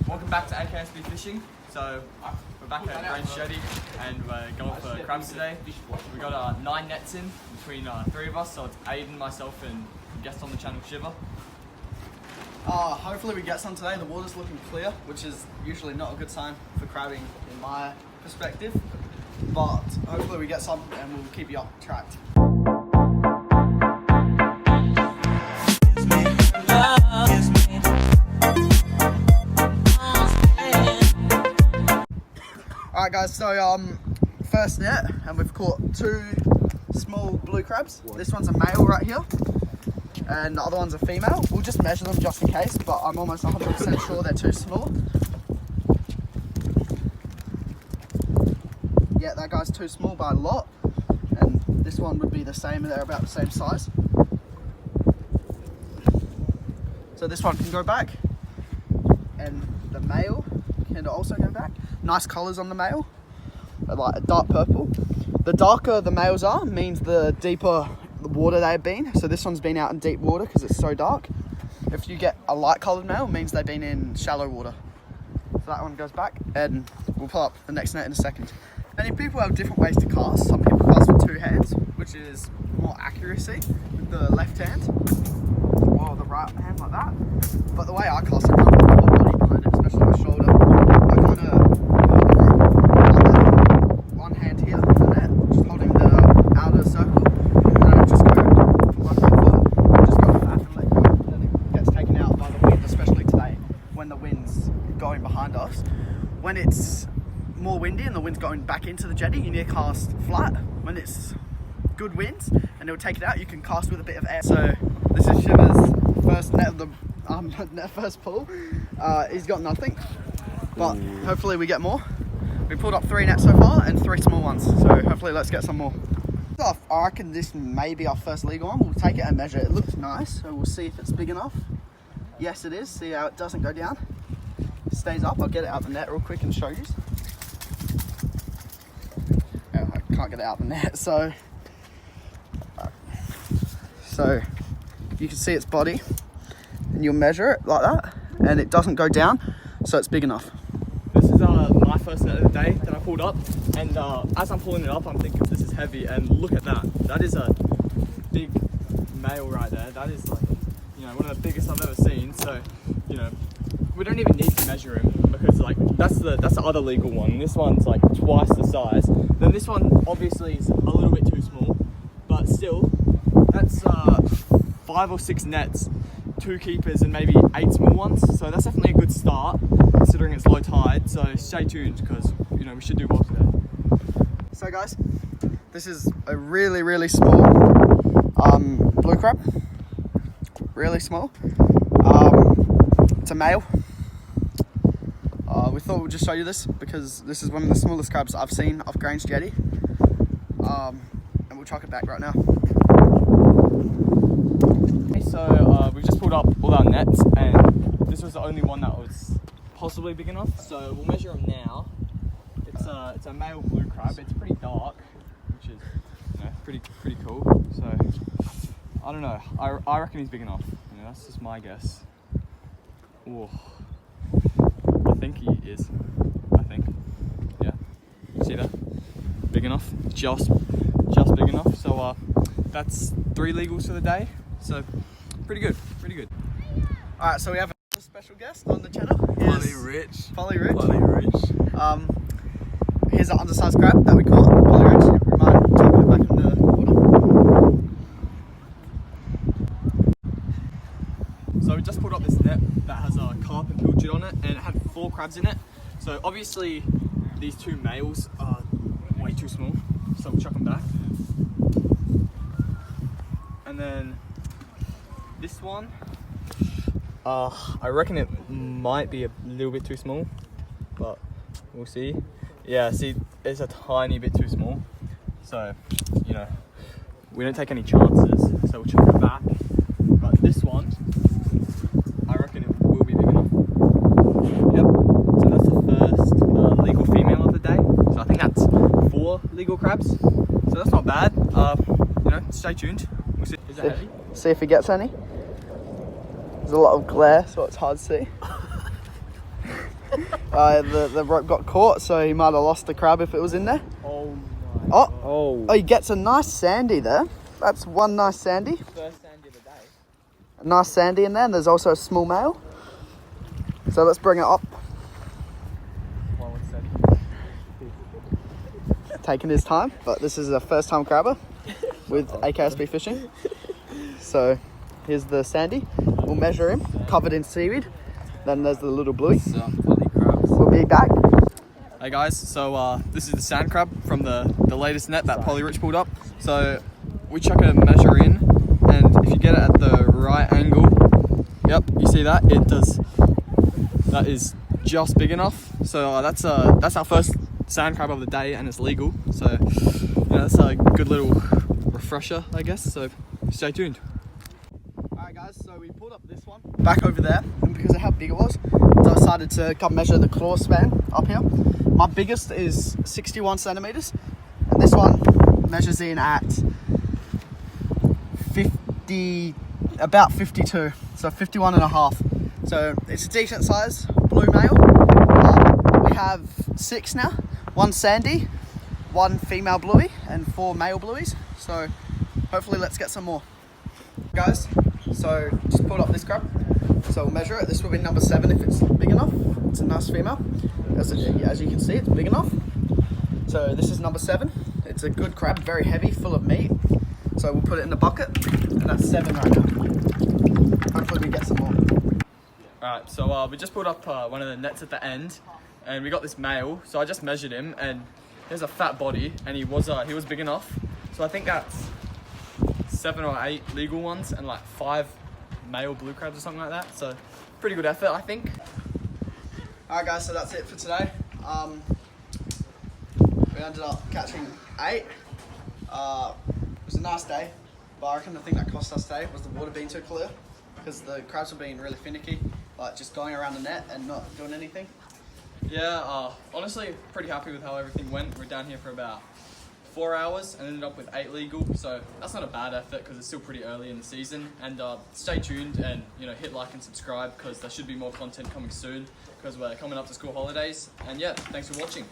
Welcome back to AKSB Fishing. So we're back at Grange Jetty and we're going for crabs today. We got 9 nets in between 3 of us, so it's Aiden, myself and guest on the channel Shiva. Hopefully we get some today. The water's looking clear, which is usually not a good sign for crabbing in my perspective, but hopefully we get some and we'll keep you up tracked. Alright guys, so first net, and we've caught 2 small blue crabs. This one's a male right here, and the other one's a female. We'll just measure them just in case, but I'm almost 100% sure they're too small. Yeah, that guy's too small by a lot, and this one would be the same, they're about the same size. So this one can go back, and the male can also go back. Nice colours on the male, like a dark purple. The darker the males are means the deeper the water they've been. So this one's been out in deep water because it's so dark. If you get a light coloured male, it means they've been in shallow water. So that one goes back, and we'll pull up the next net in a second. Many people have different ways to cast. Some people cast with 2 hands, which is more accuracy with the left hand, or the right hand like that. But the way I cast it, I put my whole body behind it, especially my shoulder. I kind of one hand here on the net, just holding the outer circle, and then I just go with my foot, just go flat and let go, and then it gets taken out by the wind, especially today when the wind's going behind us. When it's more windy and the wind's going back into the jetty, you need to cast flat. When it's good winds and it'll take it out, you can cast with a bit of air. So this is Shiva's first net of the first pull. He's got nothing, but hopefully we get more. We pulled up 3 nets so far and 3 small ones, so hopefully let's get some more. I reckon this may be our first legal one. We'll take it and measure it. It looks nice, so we'll see if it's big enough. Yes it is. See how it doesn't go down, it stays up. I'll get it out the net real quick and show you. Oh, I can't get it out the net, so you can see its body, and you'll measure it like that, and it doesn't go down, so it's big enough. This is my first net of the day that I pulled up, and as I'm pulling it up, I'm thinking this is heavy, and look at that. That is a big male right there. That is like, one of the biggest I've ever seen. So, we don't even need to measure him, because like that's the other legal one. This one's like twice the size. Then this one obviously is a little bit too small, but still, that's 5 or 6 nets, 2 keepers, and maybe 8 small ones. So that's definitely a good start, considering it's low tide. So stay tuned, because we should do more today. So guys, this is a really small blue crab. Really small. It's a male. We thought we'd just show you this because this is one of the smallest crabs I've seen off Grange Jetty. And we'll chuck it back right now. Okay, so we've just pulled up all our nets, and this was the only one that was possibly big enough. So we'll measure him now. It's a male blue crab. It's pretty dark, which is pretty cool. So I don't know. I reckon he's big enough. That's just my guess. Oh, I think he is. I think. Yeah. See that? Big enough. Just big enough. So that's 3 legals for the day. So pretty good. All right. So we have a special guest on the channel. Polly Rich. Here's an undersized crab that we caught. Polly Rich. You mind taking it back in the water? So we just pulled up this net that has a carp and pilchard on it, and it had 4 crabs in it. So obviously these 2 males are way too small, so we'll chuck them back. And then this one, I reckon it might be a little bit too small, but we'll see. Yeah, see, it's a tiny bit too small. So, we don't take any chances, so we'll chuck it back. But this one, I reckon it will be big enough. Yep, so that's the first legal female of the day. So I think that's 4 legal crabs. So that's not bad. Stay tuned. We'll see. Is it heavy? See if he gets any. There's a lot of glare, so it's hard to see. The rope got caught, so he might have lost the crab if it was in there. Oh Oh, he gets a nice sandy there. That's one nice sandy. First sandy of the day. A nice sandy in there, and there's also a small male. So let's bring it up. Well, it's said. Taking his time, but this is a first time crabber with AKSB fishing. So here's the sandy. We'll measure him, covered in seaweed. Then there's the little bluey. We'll be back. Hey guys, so this is the sand crab from the latest net that Polly Rich pulled up. So we chuck a measure in, and if you get it at the right angle, yep, you see that? That is just big enough. So that's our first sand crab of the day, and it's legal. So that's a good little refresher, I guess. So stay tuned. Alright guys, so we pulled up this one back over there, and because of how big it was, so I decided to come measure the claw span up here. My biggest is 61 centimeters, and this one measures in at 50, about 52, so 51 and a half. So it's a decent size blue male. We have 6 now, 1 sandy, 1 female bluey, and 4 male blueys. So hopefully let's get some more. Guys, so just pulled up this crab. So we'll measure it. This will be number 7 if it's big enough. It's a nice female. As you can see, it's big enough. So this is number 7. It's a good crab, very heavy, full of meat. So we'll put it in the bucket, and that's 7 right now. Hopefully we get some more. Alright, so we just pulled up one of the nets at the end, and we got this male. So I just measured him, and he has a fat body, and he was big enough. So I think that's 7 or 8 legal ones, and like 5 male blue crabs or something like that. So pretty good effort, I think. Alright guys, so that's it for today. We ended up catching 8. It was a nice day, but I reckon the thing that cost us today was the water being too clear, because the crabs were being really finicky, like just going around the net and not doing anything. Yeah, honestly, pretty happy with how everything went. We're down here for about 4 hours and ended up with 8 legal, so that's not a bad effort because it's still pretty early in the season. And stay tuned and hit like and subscribe, because there should be more content coming soon because we're coming up to school holidays. And yeah, thanks for watching.